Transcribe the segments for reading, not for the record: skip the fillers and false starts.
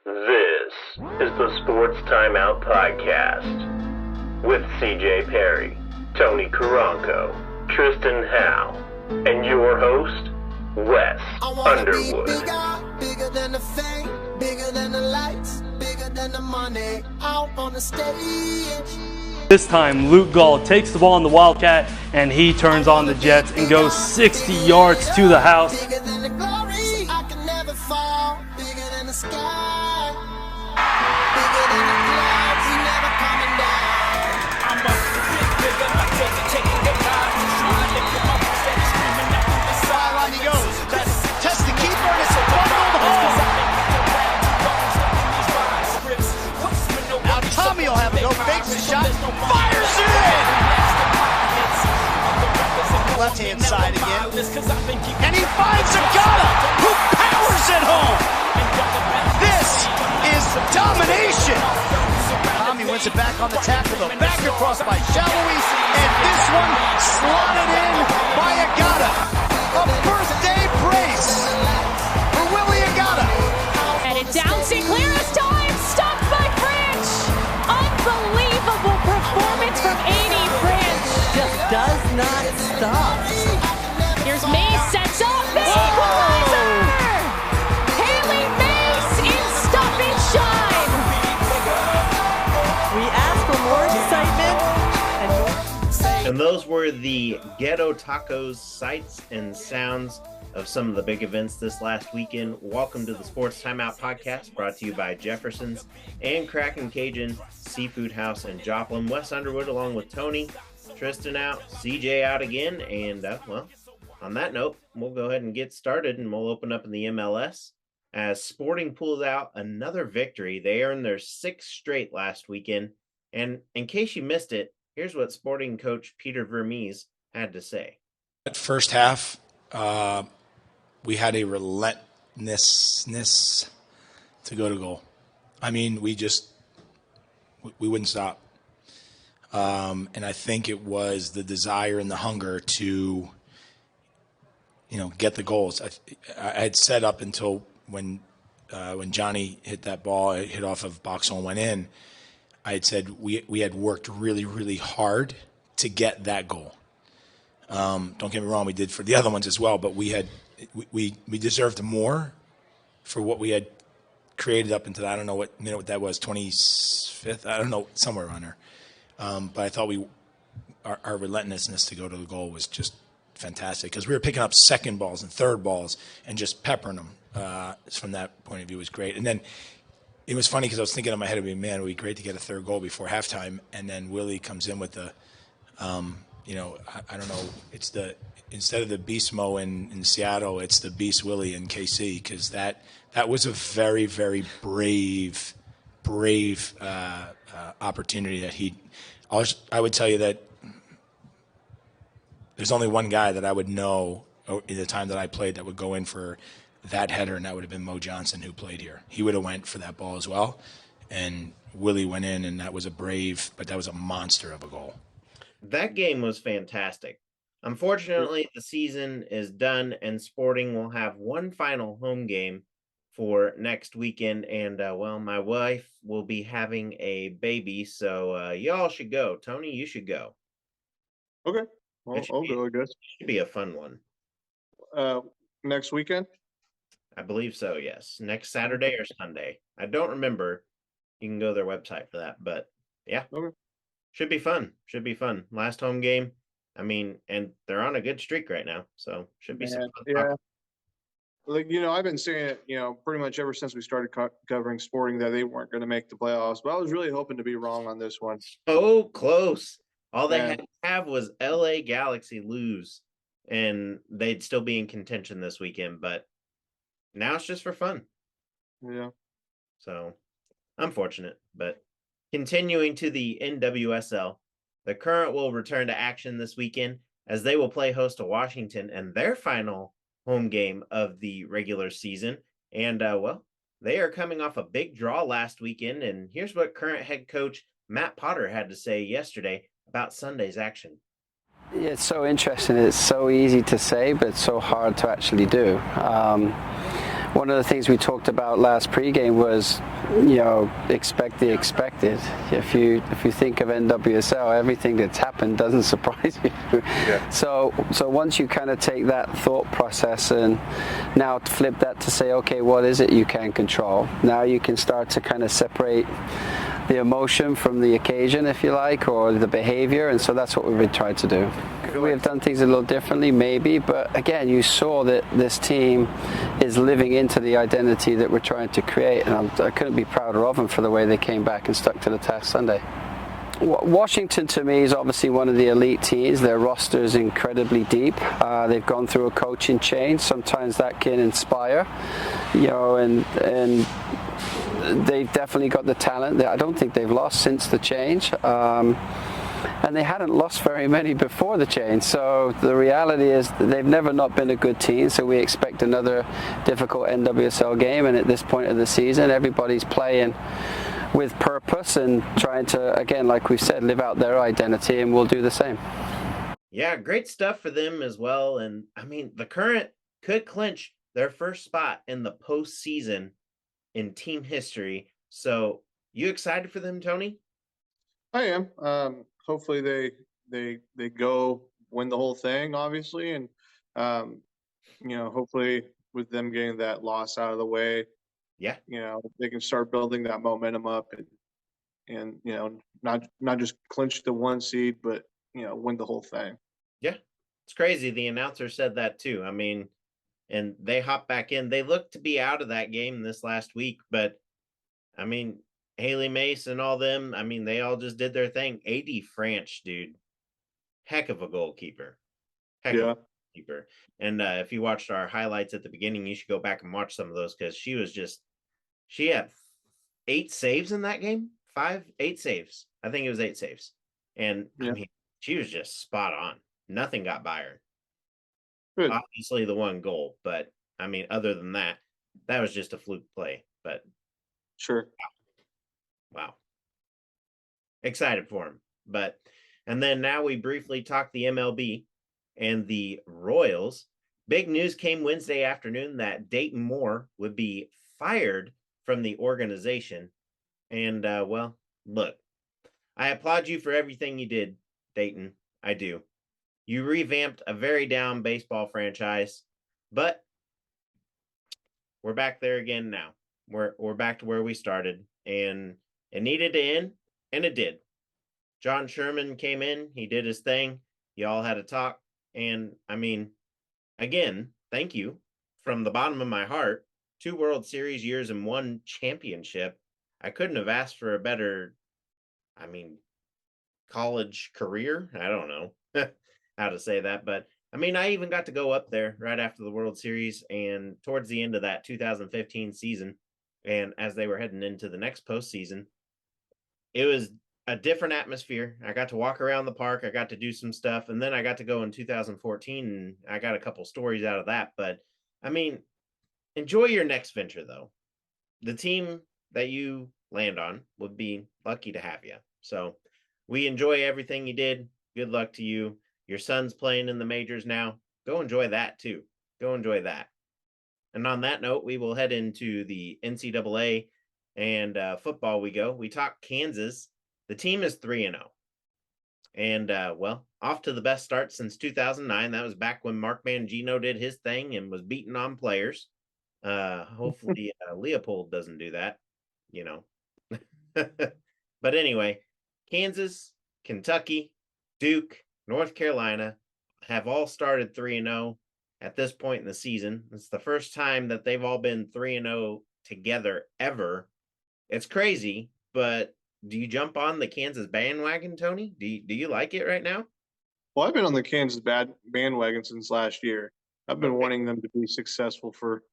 This is the Sports Timeout Podcast with CJ Perry, Tony Caronco, Tristan Howe, and your host, Wes Underwood. Bigger than the fame, bigger than the lights, bigger than the money, out on the stage. This time, Luke Gall takes the ball on the Wildcat, and he turns on the Jets and goes 60 yards to the house. Bigger than the glory, I can never fall. Bigger than the sky, bigger than the clouds, you never coming down. I'm a bit bigger, I take it, get high. I lift my voice, steady screaming out from the sideline he goes. Test the keeper, and it's a bundled home. Now Tommy will have a go, fakes the shot, fires it in! Left-hand side again, and he finds Agata, who powers it home! This is domination! Tommy wins it back on the tackle, though, back across by Shallowy, and this one slotted in by Agata. A birthday brace for Willie Agata. Headed down, Sinclair has time, stopped by French! Unbelievable performance from Amy French! Just does not stop. Here's Mace, sets up, the equalizer! Haley Mace in Stop and Shine! We ask for more excitement And those were the Ghetto Tacos sights and sounds of some of the big events this last weekend. Welcome to the Sports Timeout Podcast, brought to you by Jefferson's and Kraken Cajun Seafood House in Joplin. Wes Underwood along with Tony, Tristan out, CJ out again, and well, on that note, we'll go ahead and get started, and we'll open up in the MLS as Sporting pulls out another victory. They earned their sixth straight last weekend, and in case you missed it, here's what Sporting coach Peter Vermees had to say. That first half, we had a relentlessness to go to goal. I mean, we wouldn't stop. And I think it was the desire and the hunger to, get the goals. I had said up until when Johnny hit that ball, it hit off of Boxall and went in, I had said we had worked really, really hard to get that goal. Don't get me wrong, we did for the other ones as well, but we deserved more for what we had created up into, I don't know what minute that was, 25th, I don't know, somewhere around there. But I thought our relentlessness to go to the goal was just fantastic, because we were picking up second balls and third balls and just peppering them. From that point of view, was great. And then it was funny because I was thinking in my head, it would be great to get a third goal before halftime. And then Willie comes in with the, I don't know, it's instead of the Beast Mo in Seattle, it's the Beast Willie in KC, because that was a very, very brave opportunity that I would tell you that there's only one guy that I would know in the time that I played that would go in for that header, and that would have been Mo Johnson, who played here. He would have went for that ball as well, and Willie went in, and that was but that was a monster of a goal. That game was fantastic. Unfortunately, the season is done, and Sporting will have one final home game for next weekend, and my wife will be having a baby, so y'all should go. Tony, you should go. Okay, well, I'll go, I guess. Should be a fun one. Next weekend? I believe so, yes. Next Saturday or Sunday. I don't remember. You can go to their website for that, but yeah. Okay. Should be fun. Last home game. I mean, and they're on a good streak right now, so should be some fun. Yeah. Like, I've been saying it, pretty much ever since we started covering Sporting, that they weren't going to make the playoffs, but I was really hoping to be wrong on this one. So close. All they had to have was LA Galaxy lose, and they'd still be in contention this weekend, but now it's just for fun. Yeah. So, unfortunate, but continuing to the NWSL, the Current will return to action this weekend as they will play host to Washington in their final home game of the regular season. And, they are coming off a big draw last weekend, and here's what Current head coach Matt Potter had to say yesterday about Sunday's action. Yeah, it's so interesting. It's so easy to say, but it's so hard to actually do. one of the things we talked about last pregame was, expect the expected. If you think of NWSL, everything that's happened doesn't surprise you. Yeah. So once you kind of take that thought process and now flip that to say, okay, what is it you can control? Now you can start to kind of separate the emotion from the occasion, if you like, or the behavior, and so that's what we've been trying to do. We have done things a little differently, maybe, but again, you saw that this team is living into the identity that we're trying to create, and I couldn't be prouder of them for the way they came back and stuck to the task Sunday. Washington, to me, is obviously one of the elite teams. Their roster is incredibly deep. They've gone through a coaching change. Sometimes that can inspire, and they've definitely got the talent. I don't think they've lost since the change. And they hadn't lost very many before the change. So the reality is that they've never not been a good team. So we expect another difficult NWSL game. And at this point of the season, everybody's playing with purpose and trying to, again, like we said, live out their identity, and we'll do the same. Yeah, great stuff for them as well. And I mean, the Current could clinch their first spot in the postseason in team history. So you excited for them, Tony? I am. Hopefully they go win the whole thing, obviously, and hopefully with them getting that loss out of the way, Yeah, they can start building that momentum up and not just clinch the 1 seed, but win the whole thing. yeah. It's crazy. The announcer said that too. I mean, and they hopped back in. They looked to be out of that game this last week, but I mean, Haley Mace and all them, I mean, they all just did their thing. AD French, dude, heck of a goalkeeper. Heck of a goalkeeper. And if you watched our highlights at the beginning, you should go back and watch some of those because she had 8 saves in that game. 8 saves. I think it was 8 saves. And I mean, she was just spot on. Nothing got by her. Good. Obviously the one goal, but I mean, other than that, that was just a fluke play. But Sure. wow. Excited for him. And then now we briefly talk the MLB and the Royals. Big news came Wednesday afternoon that Dayton Moore would be fired from the organization. And well, look, I applaud you for everything you did, Dayton. I do. You revamped a very down baseball franchise, but we're back there again now. We're back to where we started, and it needed to end, and it did. John Sherman came in, he did his thing. Y'all had a talk, and I mean, again, thank you from the bottom of my heart. 2 World Series years and 1 championship. I couldn't have asked for a better, I mean, college career. I don't know how to say that, but I mean, I even got to go up there right after the World Series and towards the end of that 2015 season. And as they were heading into the next postseason, it was a different atmosphere. I got to walk around the park. I got to do some stuff. And then I got to go in 2014 and I got a couple stories out of that. But I mean, enjoy your next venture, though. The team that you land on would be lucky to have you. So we enjoy everything you did. Good luck to you. Your son's playing in the majors now. Go enjoy that too. Go enjoy that. And on that note, we will head into the NCAA and football. We talk Kansas. The team is 3-0. And well, off to the best start since 2009. That was back when Mark Mangino did his thing and was beating on players. Hopefully Leopold doesn't do that, But anyway, Kansas, Kentucky, Duke, North Carolina have all started 3-0 at this point in the season. It's the first time that they've all been 3-0 together ever. It's crazy, but do you jump on the Kansas bandwagon, Tony? Do you like it right now? Well, I've been on the Kansas bandwagon since last year. I've been wanting them to be successful for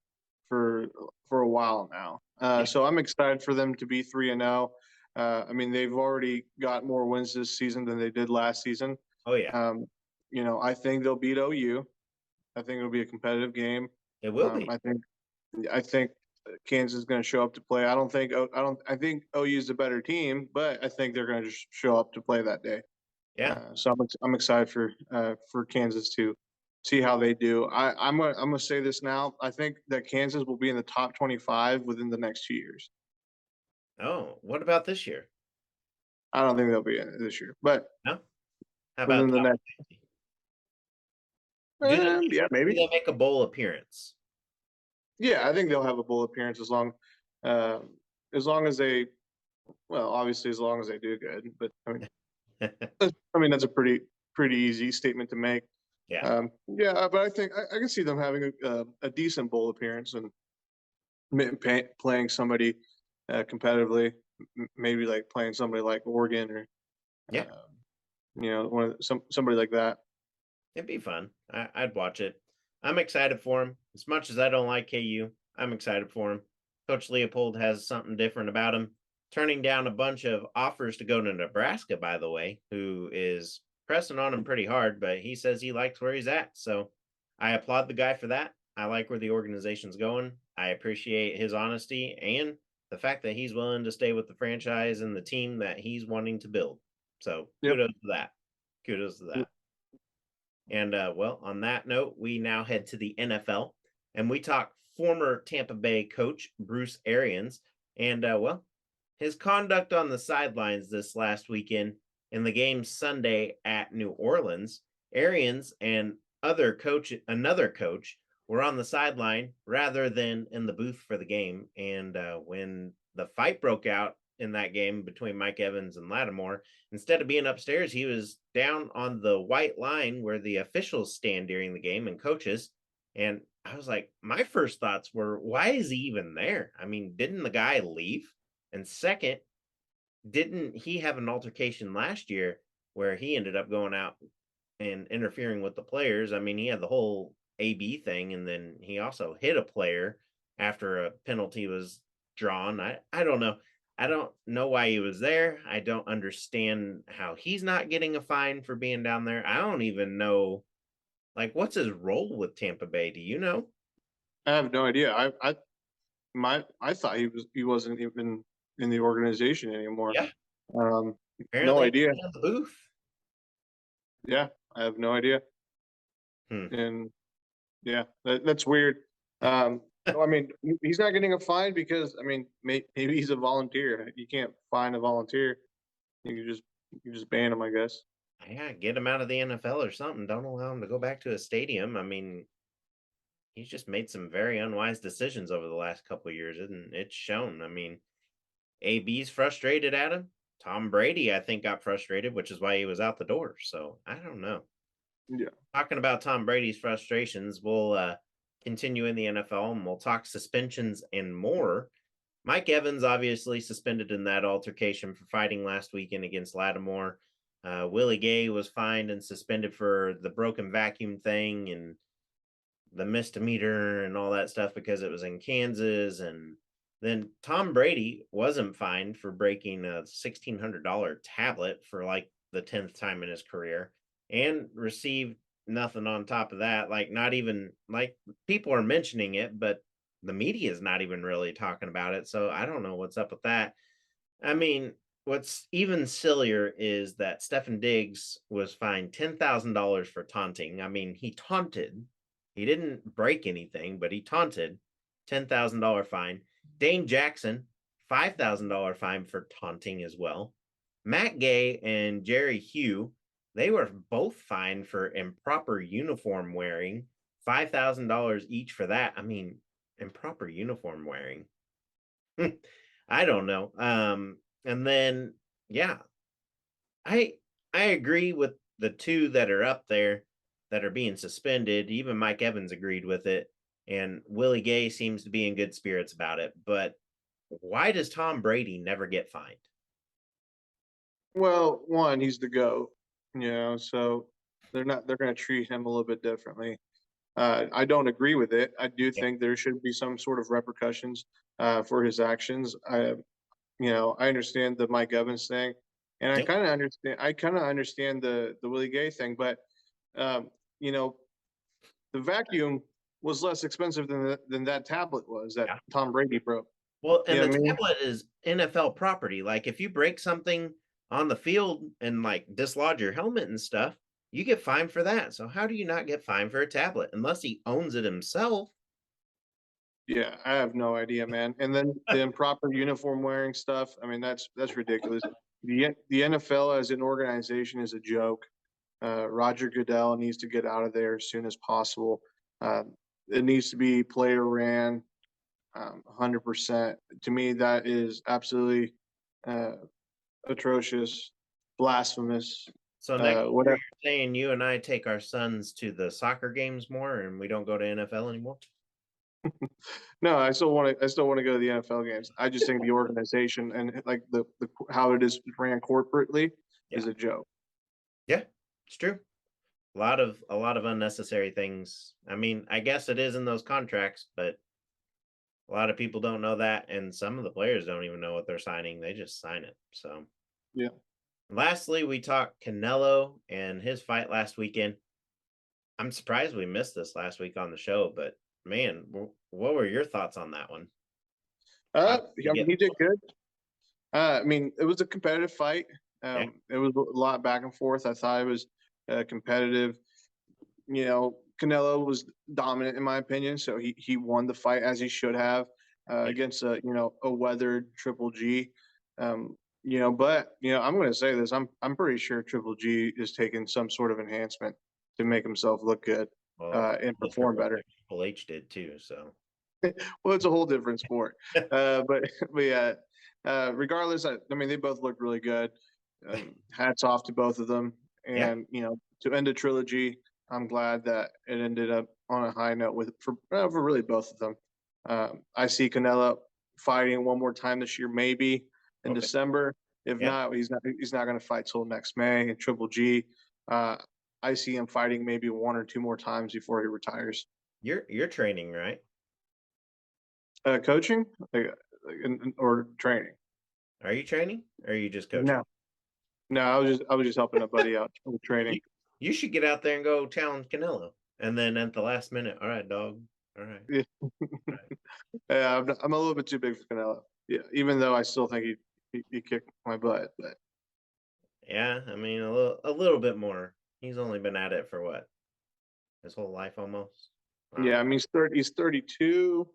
a while now. So I'm excited for them to be 3-0. I mean, they've already got more wins this season than they did last season. Oh yeah. I think they'll beat OU. I think it'll be a competitive game. It will be. I think Kansas is going to show up to play. I think OU is a better team, but I think they're going to just show up to play that day. Yeah. So I'm excited for Kansas too. see how they do. I'm gonna say this now. I think that Kansas will be in the top 25 within the next 2 years. Oh, what about this year? I don't think they'll be in it this year, but No? How about within the top next, 50? Do they, yeah, do maybe. they make a bowl appearance? Yeah, I think they'll have a bowl appearance uh, as long as they, well, obviously as long as they do good. But I mean that's a pretty easy statement to make. Yeah. Yeah, but I think I can see them having a decent bowl appearance and playing somebody competitively, maybe like playing somebody like Oregon or Yeah. somebody like that. It'd be fun. I'd watch it. I'm excited for him. As much as I don't like KU, I'm excited for him. Coach Leopold has something different about him. Turning down a bunch of offers to go to Nebraska, by the way, who is pressing on him pretty hard, but he says he likes where he's at. So I applaud the guy for that. I like where the organization's going. I appreciate his honesty and the fact that he's willing to stay with the franchise and the team that he's wanting to build. So kudos to that. Kudos to that. And well, on that note, we now head to the NFL and we talk former Tampa Bay coach Bruce Arians. And well, his conduct on the sidelines this last weekend in the game Sunday at New Orleans, Arians and another coach were on the sideline rather than in the booth for the game. And when the fight broke out in that game between Mike Evans and Lattimore, instead of being upstairs, he was down on the white line where the officials stand during the game and coaches. And I was like, my first thoughts were, why is he even there? I mean, didn't the guy leave? And second, didn't he have an altercation last year where he ended up going out and interfering with the players? I mean, he had the whole AB thing, and then he also hit a player after a penalty was drawn. I don't know. I don't know why he was there. I don't understand how he's not getting a fine for being down there. I don't even know, like, what's his role with Tampa Bay? Do you know? I have no idea. I thought he wasn't even in the organization anymore. Yeah. No Apparently idea. in the booth. Yeah, I have no idea. And yeah, that's weird. I mean, he's not getting a fine because I mean, maybe he's a volunteer. You can't fine a volunteer. You just ban him, I guess. Yeah, get him out of the NFL or something. Don't allow him to go back to a stadium. I mean, he's just made some very unwise decisions over the last couple of years, and it's shown. I mean, AB's frustrated at him. Tom Brady, I think, got frustrated, which is why he was out the door. So I don't know. Yeah. Talking about Tom Brady's frustrations, we'll continue in the NFL and we'll talk suspensions and more. Mike Evans obviously suspended in that altercation for fighting last weekend against Lattimore. Willie Gay was fined and suspended for the broken vacuum thing and the misdemeanor and all that stuff because it was in Kansas. And then Tom Brady wasn't fined for breaking a $1,600 tablet for like the 10th time in his career and received nothing on top of that. Like, not even, like, people are mentioning it, but the media is not even really talking about it. So I don't know what's up with that. I mean, what's even sillier is that Stefan Diggs was fined $10,000 for taunting. I mean, he taunted. He didn't break anything, but he taunted. $10,000 fine. Dane Jackson, $5,000 fine for taunting as well. Matt Gay and Jerry Hugh, they were both fined for improper uniform wearing, $5,000 each for that. I mean, improper uniform wearing. I don't know. And then, yeah, I agree with the two that are up there that are being suspended. Even Mike Evans agreed with it. And Willie Gay seems to be in good spirits about it. But why does Tom Brady never get fined? Well, one, he's the GOAT, so they're going to treat him a little bit differently. I don't agree with it. I do think there should be some sort of repercussions for his actions. I understand the Mike Evans thing, and I kind of understand the Willie Gay thing, but the vacuum was less expensive than that tablet was that Tom Brady broke. Well, and the tablet is NFL property. Like, if you break something on the field and like dislodge your helmet and stuff, you get fined for that. So how do you not get fined for a tablet unless he owns it himself? Yeah, I have no idea, man. And then the improper uniform wearing stuff. I mean, that's ridiculous. The NFL as an organization is a joke. Roger Goodell needs to get out of there as soon as possible. It needs to be player ran, 100%. To me, that is absolutely atrocious, blasphemous. So next year Whatever. you're saying you and I take our sons to the soccer games more and we don't go to NFL anymore? No, I still want to go to the NFL games. I just think the organization and like the how it is ran corporately is a joke. Yeah, it's true. A lot of unnecessary things. I mean, I guess it is in those contracts, but a lot of people don't know that, and some of the players don't even know what they're signing. They just sign it. So yeah. Lastly, we talked Canelo and his fight last weekend. I'm surprised we missed this last week on the show, but man, what were your thoughts on that one? He did good. I mean, it was a competitive fight. It was a lot back and forth. I thought it was competitive. You know, Canelo was dominant in my opinion, so he won the fight as he should have against a weathered Triple G. But I'm going to say this: I'm pretty sure Triple G is taking some sort of enhancement to make himself look good and perform better. Triple H did too, so. Well, it's a whole different sport. But yeah, regardless, I mean, they both looked really good. Hats off to both of them. And, to end a trilogy, I'm glad that it ended up on a high note for really both of them. I see Canelo fighting one more time this year, maybe in December. If not, he's not going to fight till next May. And Triple G, I see him fighting maybe one or two more times before he retires. You're training, right? Coaching or training? Are you training or are you just coaching? No, I was just helping a buddy out with training. You should get out there and go challenge Canelo, and then at the last minute, all right, dog, all right. Yeah, yeah, I'm a little bit too big for Canelo. Yeah, even though I still think he kicked my butt, but yeah, I mean a little bit more. He's only been at it for what, his whole life almost. Wow. Yeah, I mean he's 32.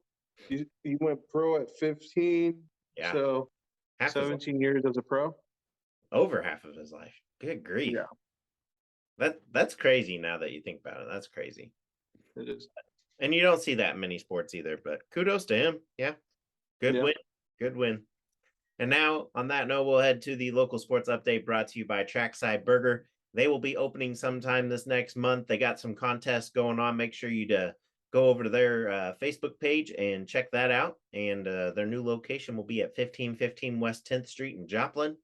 He went pro at 15. Yeah. So 17 years as a pro. Over half of his life. Good grief. Yeah. That's crazy now that you think about it. That's crazy. It is. And you don't see that in many sports either, but kudos to him. Yeah. Good win. Good win. And now on that note, we'll head to the local sports update brought to you by Trackside Burger. They will be opening sometime this next month. They got some contests going on. Make sure you go over to their Facebook page and check that out. And their new location will be at 1515 West 10th Street in Joplin.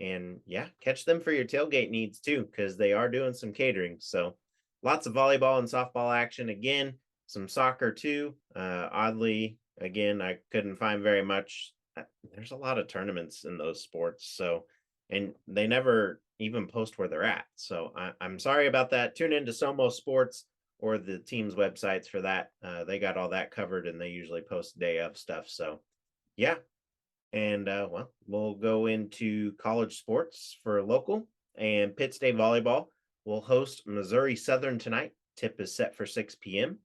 And yeah, catch them for your tailgate needs too, because they are doing some catering. So lots of volleyball and softball action again, some soccer too. Oddly, again, I couldn't find very much. There's a lot of tournaments in those sports. So, and they never even post where they're at. So I'm sorry about that. Tune into SWMO Sports or the team's websites for that. They got all that covered and they usually post day of stuff. So yeah. And we'll go into college sports for local, and Pitt State Volleyball will host Missouri Southern tonight. Tip is set for 6 p.m.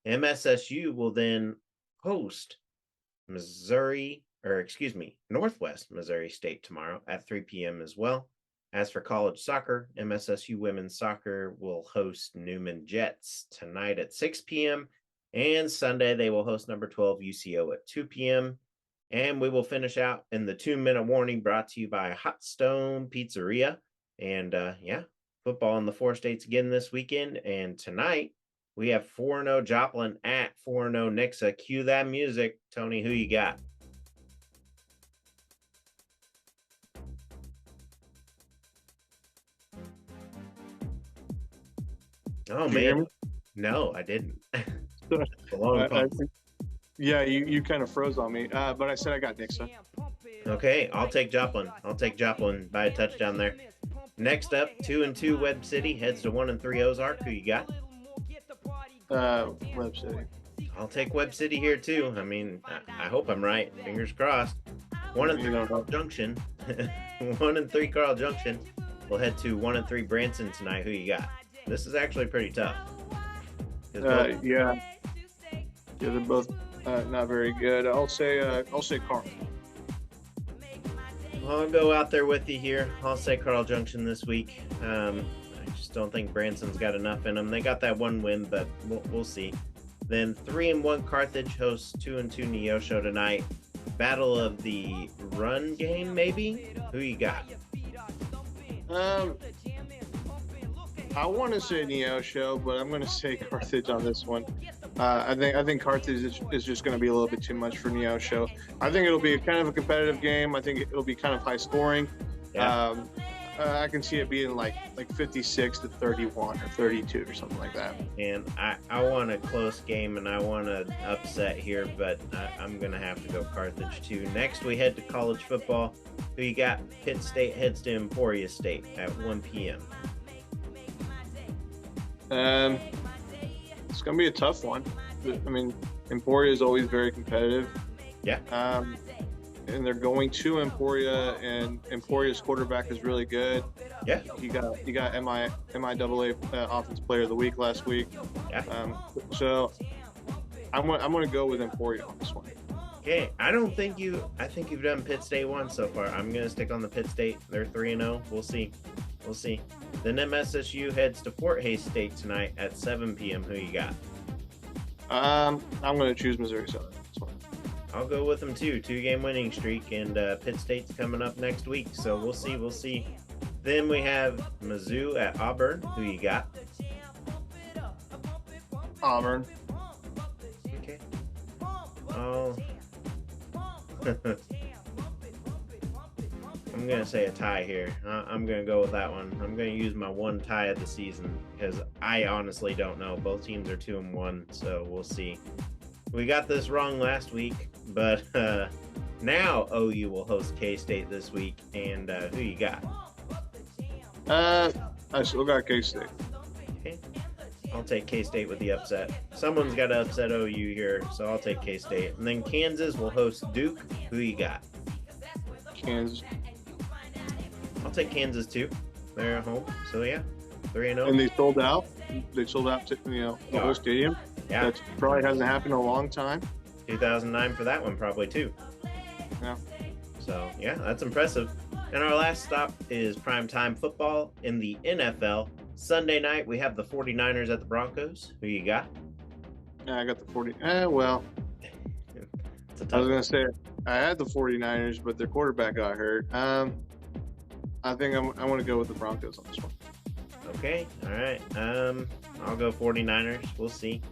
MSSU will then host Northwest Missouri State tomorrow at 3 p.m. as well. As for college soccer, MSSU women's soccer will host Newman Jets tonight at 6 p.m. And Sunday they will host number 12 UCO at 2 p.m. And we will finish out in the 2-minute warning brought to you by Hot Stone Pizzeria. And football in the 4 states again this weekend. And tonight we have 4-0 Joplin at 4-0 Nixa. Cue that music. Tony, who you got? Oh, man. No, I didn't. Yeah, you kind of froze on me, but I said I got Nixa. Okay, I'll take Joplin. I'll take Joplin by a touchdown there. Next up, 2-2 Webb City heads to 1-3 Ozark. Who you got? Webb City. I'll take Webb City here too. I mean, I hope I'm right. Fingers crossed. 1-3 Carl Junction. 1-3 Carl Junction. We'll head to 1-3 Branson tonight. Who you got? This is actually pretty tough. Yeah, they're both not very good. I'll say Carl. I'll go out there with you here. I'll say Carl Junction this week. I just don't think Branson's got enough in them. They got that one win, but we'll see. Then 3-1 Carthage hosts 2-2 Neosho tonight. Battle of the run game, maybe? Who you got? I want to say Neosho, but I'm going to say Carthage on this one. I think Carthage is just going to be a little bit too much for Neosho. I think it'll be kind of a competitive game. I think it'll be kind of high scoring. Yeah. I can see it being like 56-31 or 32 or something like that. And I want a close game and I want an upset here, but I'm going to have to go Carthage too. Next, we head to college football. Who you got? Pitt State heads to Emporia State at 1 p.m. It's going to be a tough one. I mean, Emporia is always very competitive. Yeah. And they're going to Emporia, and Emporia's quarterback is really good. Yeah. You got MIAA Offensive Player of the Week last week. Yeah. So I'm going to go with Emporia on this one. Okay. I think you've done Pitt State once so far. I'm going to stick on the Pitt State. They're 3-0. We'll see. Then MSSU heads to Fort Hays State tonight at 7 p.m. Who you got? I'm going to choose Missouri Southern. I'll go with them too. 2-game winning streak, and Pitt State's coming up next week, so we'll see. Then we have Mizzou at Auburn. Who you got? Auburn. Okay. Oh. I'm going to say a tie here. I'm going to go with that one. I'm going to use my one tie of the season because I honestly don't know. Both teams are 2-1, so we'll see. We got this wrong last week, but now OU will host K-State this week. And who you got? I still got K-State. Okay. I'll take K-State with the upset. Someone's got to upset OU here, so I'll take K-State. And then Kansas will host Duke. Who you got? Kansas. I'll take Kansas too. They're at home, so yeah, 3-0. And they sold out. They sold out to the whole stadium. Yeah. That probably hasn't happened in a long time. 2009 for that one probably too. Yeah. So yeah, that's impressive. And our last stop is primetime football in the NFL. Sunday night we have the 49ers at the Broncos. Who you got? Yeah, I got the 40. Well, It's a I tough was going to say I had the 49ers, but their quarterback got hurt. I think I want to go with the Broncos on this one. Okay, all right. I'll go 49ers. We'll see.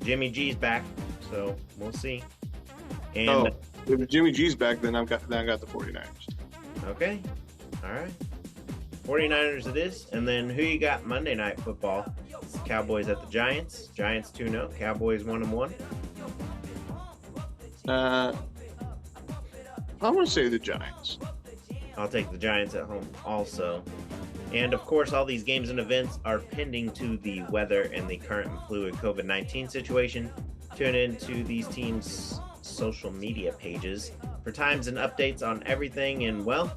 Jimmy G's back, so we'll see. And if Jimmy G's back, then I got the 49ers. okay, all right. 49ers it is. And then who you got Monday Night Football? It's the Cowboys at the Giants. Giants 2-0. Cowboys 1-1. I'm going to say the Giants. I'll take the Giants at home also. And of course, all these games and events are pending to the weather and the current fluid COVID-19 situation. Tune into these teams' social media pages for times and updates on everything. And well,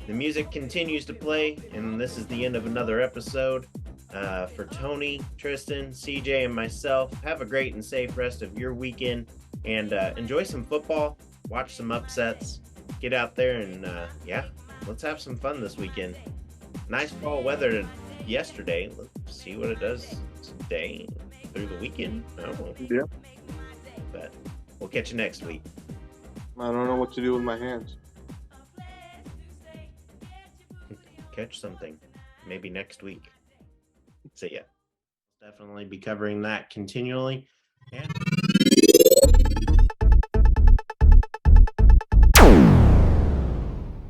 the music continues to play, and this is the end of another episode. For Tony, Tristan, CJ, and myself, have a great and safe rest of your weekend, and enjoy some football, watch some upsets, get out there, and let's have some fun this weekend. Nice fall weather yesterday. Let's see what it does today through the weekend. I don't know. Yeah. But we'll catch you next week. I don't know what to do with my hands. Catch something. Maybe next week. See ya. Definitely be covering that continually. And